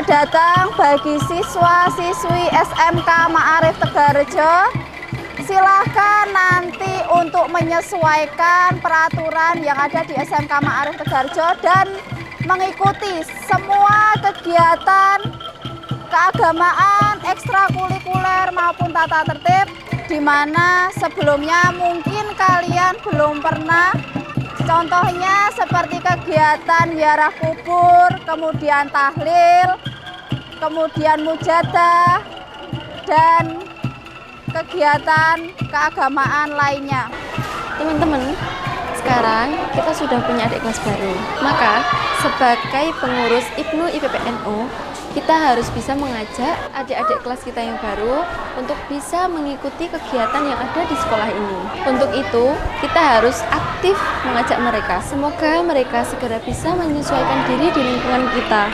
Selamat datang bagi siswa-siswi SMK Ma'arif Tegalrejo. Silahkan nanti untuk menyesuaikan peraturan yang ada di SMK Ma'arif Tegalrejo dan mengikuti semua kegiatan keagamaan, ekstrakurikuler maupun tata tertib, di mana sebelumnya mungkin kalian belum pernah. Contohnya seperti kegiatan ziarah kubur, kemudian tahlil, kemudian mujadah, dan kegiatan keagamaan lainnya. Teman-teman, sekarang kita sudah punya adik kelas baru. Maka sebagai pengurus IPNU IPPNU, kita harus bisa mengajak adik-adik kelas kita yang baru untuk bisa mengikuti kegiatan yang ada di sekolah ini. Untuk itu, kita harus aktif mengajak mereka. Semoga mereka segera bisa menyesuaikan diri di lingkungan kita.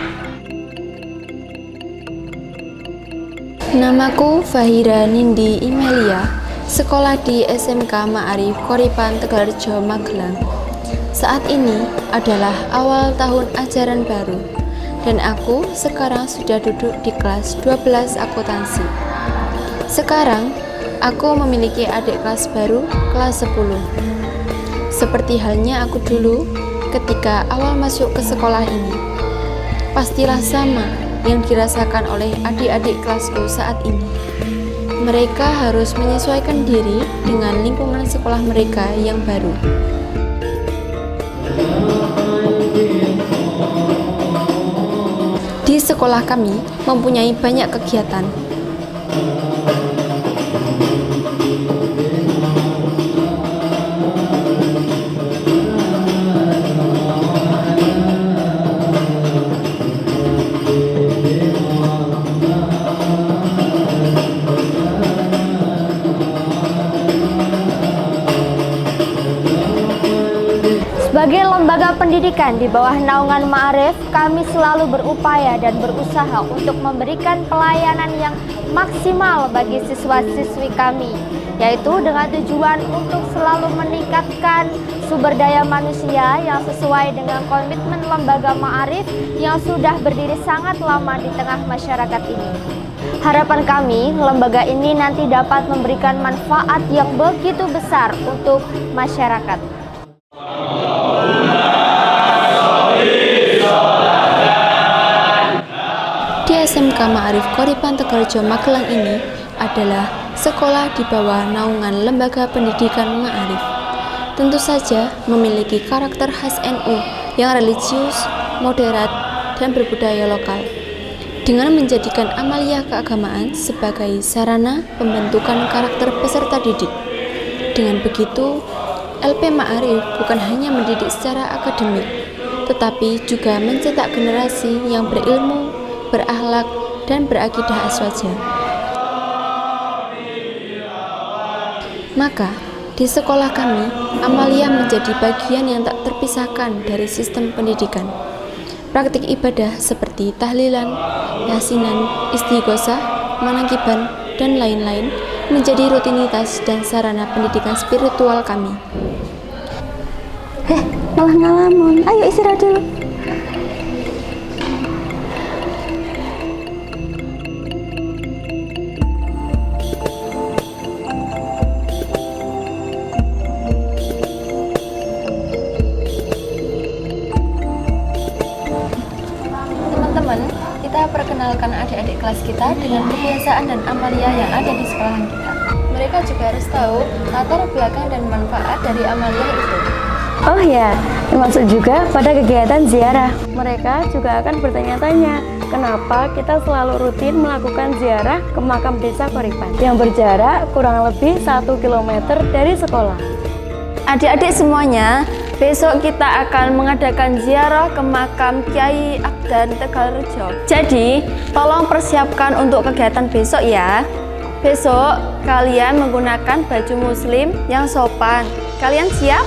Namaku Fahira Nindi Imelia, sekolah di SMK Ma'arif Koripan Tegalrejo, Magelang. Saat ini adalah awal tahun ajaran baru, dan aku sekarang sudah duduk di kelas 12 akuntansi. Sekarang, aku memiliki adik kelas baru, kelas 10. Seperti halnya aku dulu ketika awal masuk ke sekolah ini. Pastilah sama yang dirasakan oleh adik-adik kelasku saat ini. Mereka harus menyesuaikan diri dengan lingkungan sekolah mereka yang baru. Di sekolah kami mempunyai banyak kegiatan. Sebagai lembaga pendidikan di bawah naungan Ma'arif, kami selalu berupaya dan berusaha untuk memberikan pelayanan yang maksimal bagi siswa-siswi kami, yaitu dengan tujuan untuk selalu meningkatkan sumber daya manusia yang sesuai dengan komitmen lembaga Ma'arif yang sudah berdiri sangat lama di tengah masyarakat ini. Harapan kami, lembaga ini nanti dapat memberikan manfaat yang begitu besar untuk masyarakat. Di SMK Ma'arif Koripan Tegalrejo, Magelang ini adalah sekolah di bawah naungan Lembaga Pendidikan Ma'arif. Tentu saja memiliki karakter khas NU yang religius, moderat, dan berbudaya lokal. Dengan menjadikan amalia keagamaan sebagai sarana pembentukan karakter peserta didik. Dengan begitu, LP Ma'arif bukan hanya mendidik secara akademik, tetapi juga mencetak generasi yang berilmu, berakhlak, dan berakidah aswaja. Maka, di sekolah kami, amalia menjadi bagian yang tak terpisahkan dari sistem pendidikan. Praktik ibadah seperti tahlilan, yasinan, istighosah, manakiban, dan lain-lain menjadi rutinitas dan sarana pendidikan spiritual kami. Malah ngalamun, ayo istirahat dulu. Teman-teman, kita perkenalkan adik-adik kelas kita dengan kebiasaan dan amalia yang ada di sekolahan kita. Mereka juga harus tahu latar belakang dan manfaat dari amalia itu. Oh ya, termasuk juga pada kegiatan ziarah. Mereka juga akan bertanya-tanya, kenapa kita selalu rutin melakukan ziarah ke makam desa Koripan yang berjarak kurang lebih 1 km dari sekolah. Adik-adik semuanya, besok kita akan mengadakan ziarah ke makam Kiai Abdan Tegalrejo. Jadi, tolong persiapkan untuk kegiatan besok ya. Besok, kalian menggunakan baju muslim yang sopan. Kalian siap?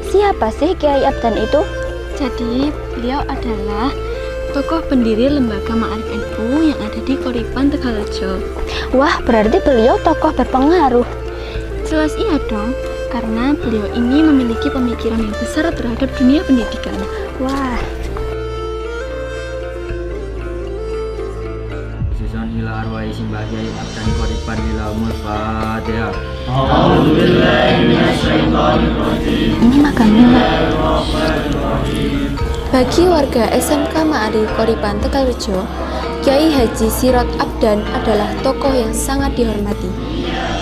Siapa sih Kiai Abdan itu? Jadi, beliau adalah tokoh pendiri Lembaga Ma'arif NU yang ada di Koripan Tegalrejo. Wah, berarti beliau tokoh berpengaruh. Jelas iya dong, karena beliau ini memiliki pemikiran yang besar terhadap dunia pendidikan. Wah, Rahman ila arwai Simbah Kyai Abdan Qoripan ila umul Fatihah. Ini makamnya, Pak. Bagi warga SMK Ma'arif Qoripan Tegalrejo, Kyai Haji Sirot Abdan adalah tokoh yang sangat dihormati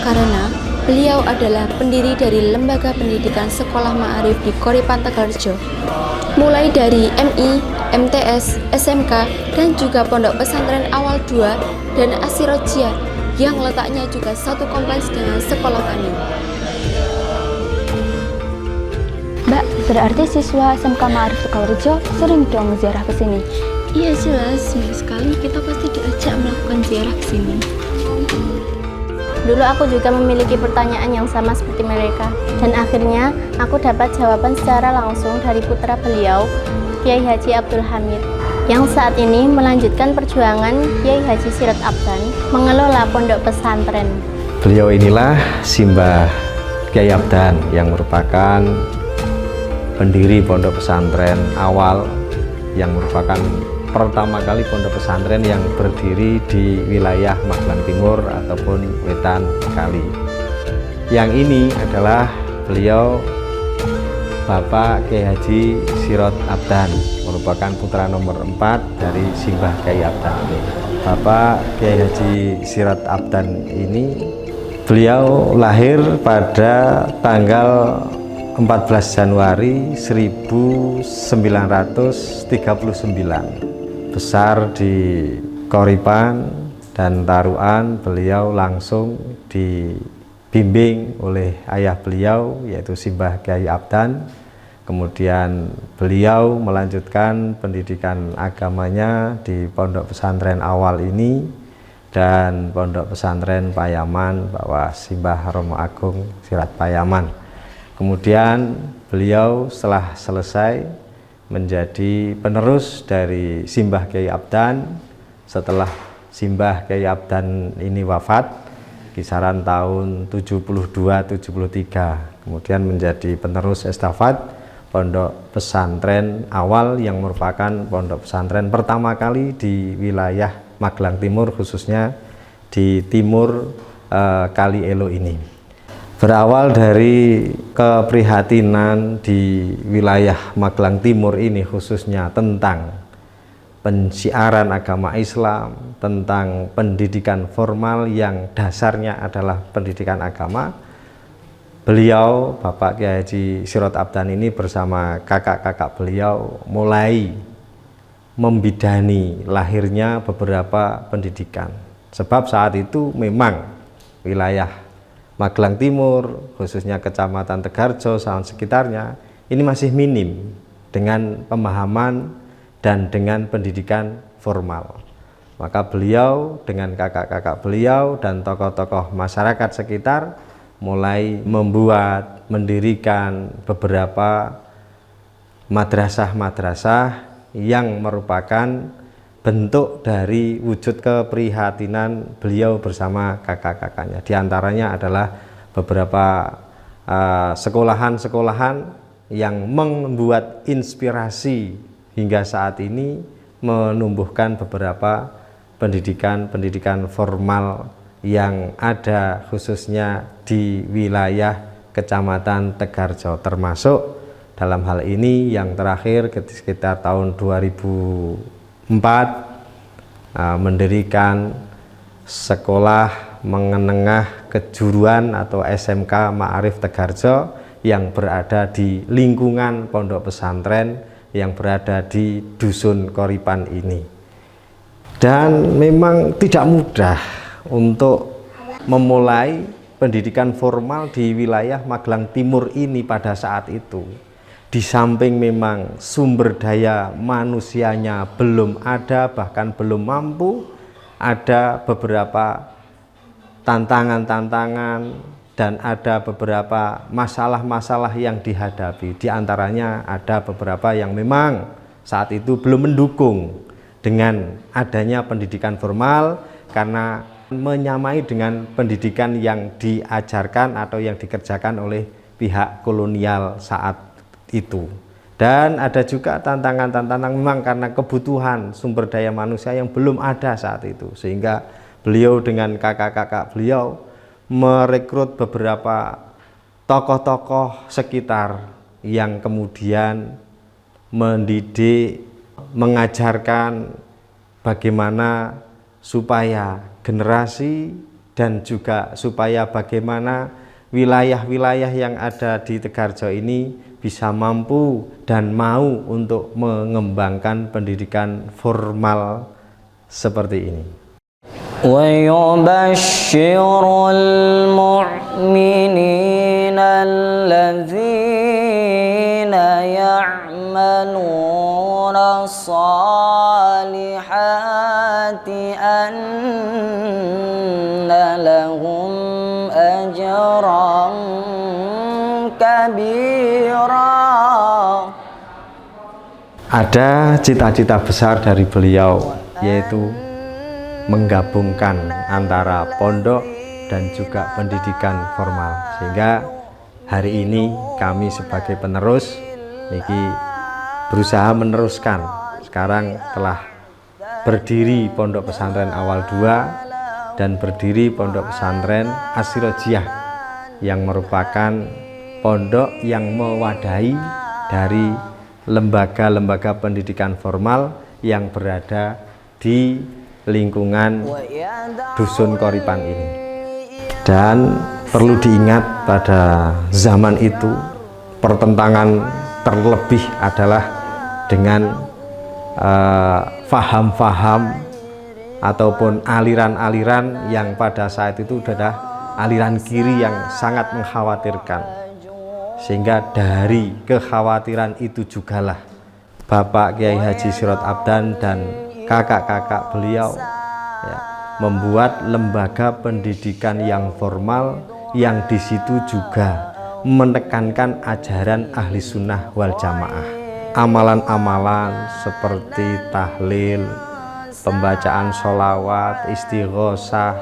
karena beliau adalah pendiri dari lembaga pendidikan sekolah Ma'arif di Qoripan Tegalrejo, mulai dari MI, MTS, SMK, dan juga Pondok Pesantren Awal 2 dan Asirojia yang letaknya juga satu kompleks dengan sekolah kami. Mbak, berarti siswa SMK Ma'arif Tegalrejo sering dong ziarah ke sini? Iya jelas, seminggu sekali kita pasti diajak melakukan ziarah ke sini. Dulu aku juga memiliki pertanyaan yang sama seperti mereka, dan akhirnya aku dapat jawaban secara langsung dari putra beliau, Kyai Haji Abdul Hamid, yang saat ini melanjutkan perjuangan Kyai Haji Sirot Abdan mengelola pondok pesantren. Beliau inilah Simbah Kyai Abdan yang merupakan pendiri pondok pesantren awal, yang merupakan pertama kali pondok pesantren yang berdiri di wilayah Magelang Timur ataupun Wetan Kali. Yang ini adalah beliau Bapak Kyai Haji Sirot Abdan, merupakan putra nomor 4 dari Simbah Kyai Abdan. Bapak Kyai Haji Sirot Abdan ini beliau lahir pada tanggal 14 Januari 1939. Besar di Qoripan dan Taruan, beliau langsung dibimbing oleh ayah beliau yaitu Simbah Kyai Abdan. Kemudian beliau melanjutkan pendidikan agamanya di pondok pesantren awal ini dan pondok pesantren Payaman bawah Simbah Romo Agung Sirat Payaman. Kemudian beliau setelah selesai menjadi penerus dari Simbah Kyai Abdan. Setelah Simbah Kyai Abdan ini wafat kisaran tahun 72-73, kemudian menjadi penerus estafet pondok pesantren awal yang merupakan pondok pesantren pertama kali di wilayah Magelang Timur, khususnya di timur Kali Elo ini. Berawal dari keprihatinan di wilayah Magelang Timur ini, khususnya tentang pensiaran agama Islam, tentang pendidikan formal yang dasarnya adalah pendidikan agama, beliau Bapak Kyai Haji Sirot Abdan ini bersama kakak-kakak beliau mulai membidani lahirnya beberapa pendidikan. Sebab saat itu memang wilayah Magelang Timur, khususnya Kecamatan Tegalrejo dan sekitarnya, ini masih minim dengan pemahaman dan dengan pendidikan formal. Maka beliau dengan kakak-kakak beliau dan tokoh-tokoh masyarakat sekitar mulai mendirikan beberapa madrasah-madrasah yang merupakan bentuk dari wujud keprihatinan beliau bersama kakak-kakaknya. Di antaranya adalah beberapa sekolahan-sekolahan yang membuat inspirasi hingga saat ini menumbuhkan beberapa pendidikan formal yang ada khususnya di wilayah Kecamatan Tegalrejo, termasuk dalam hal ini yang terakhir sekitar tahun 2004 mendirikan sekolah menengah kejuruan atau SMK Ma'arif Tegalrejo yang berada di lingkungan pondok pesantren yang berada di Dusun Qoripan ini. Dan memang tidak mudah untuk memulai pendidikan formal di wilayah Magelang Timur ini pada saat itu. Di samping memang sumber daya manusianya belum ada, bahkan belum mampu, ada beberapa tantangan-tantangan dan ada beberapa masalah-masalah yang dihadapi. Di antaranya ada beberapa yang memang saat itu belum mendukung dengan adanya pendidikan formal karena menyamai dengan pendidikan yang diajarkan atau yang dikerjakan oleh pihak kolonial saat itu. Dan ada juga tantangan-tantangan memang karena kebutuhan sumber daya manusia yang belum ada saat itu, sehingga beliau dengan kakak-kakak beliau merekrut beberapa tokoh-tokoh sekitar yang kemudian mendidik, mengajarkan bagaimana supaya generasi dan juga supaya bagaimana wilayah-wilayah yang ada di Tegarjo ini bisa mampu dan mau untuk mengembangkan pendidikan formal seperti ini. وَيُبَشِّرُ الْمُؤْمِنِينَ الَّذِينَ يَعْمَلُونَ الصَّالِحَاتِ أَنَّ لَهُمْ أَجْرًا كَبِيرًا. Ada cita-cita besar dari beliau, yaitu menggabungkan antara pondok dan juga pendidikan formal, sehingga hari ini kami sebagai penerus berusaha meneruskan. Sekarang telah berdiri Pondok Pesantren Awal 2 dan berdiri Pondok Pesantren As-Sirojiyah yang merupakan pondok yang mewadahi dari lembaga-lembaga pendidikan formal yang berada di lingkungan Dusun Koripan ini. Dan perlu diingat, pada zaman itu pertentangan terlebih adalah dengan faham-faham ataupun aliran-aliran yang pada saat itu adalah aliran kiri yang sangat mengkhawatirkan, sehingga dari kekhawatiran itu jugalah Bapak Kiai Haji Sirot Abdan dan kakak-kakak beliau membuat lembaga pendidikan yang formal yang di situ juga menekankan ajaran ahli sunnah wal jamaah. Amalan-amalan seperti tahlil, pembacaan sholawat, istighosah,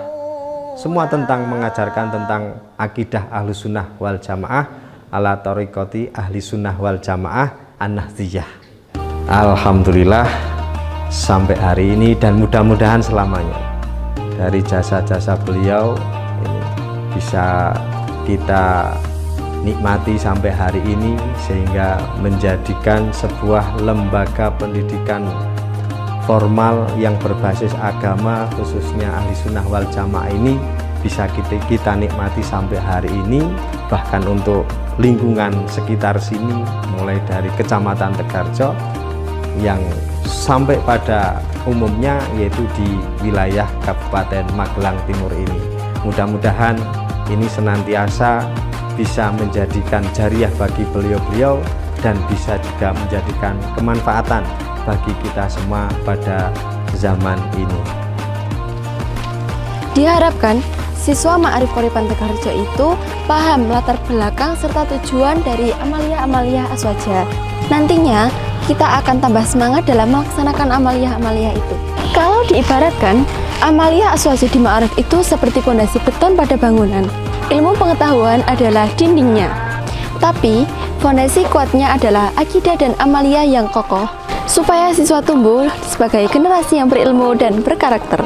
semua tentang mengajarkan tentang akidah ahli sunnah wal jamaah ala tariqati ahli sunnah wal jamaah an-nahdiyah. Alhamdulillah sampai hari ini dan mudah-mudahan selamanya dari jasa-jasa beliau ini bisa kita nikmati sampai hari ini, sehingga menjadikan sebuah lembaga pendidikan formal yang berbasis agama khususnya ahli sunnah wal jamaah ini bisa kita nikmati sampai hari ini. Bahkan untuk lingkungan sekitar sini, mulai dari Kecamatan Tegarjo yang sampai pada umumnya yaitu di wilayah Kabupaten Magelang Timur ini. Mudah-mudahan ini senantiasa bisa menjadikan jariah bagi beliau-beliau dan bisa juga menjadikan kemanfaatan bagi kita semua pada zaman ini. Diharapkan siswa Ma'arif Koripan Tegarjo itu paham latar belakang serta tujuan dari amalia-amalia Aswaja. Nantinya kita akan tambah semangat dalam melaksanakan amalia-amalia itu. Kalau diibaratkan, amalia Aswaja di Ma'arif itu seperti fondasi beton pada bangunan. Ilmu pengetahuan adalah dindingnya, tapi fondasi kuatnya adalah akidah dan amalia yang kokoh, supaya siswa tumbuh sebagai generasi yang berilmu dan berkarakter.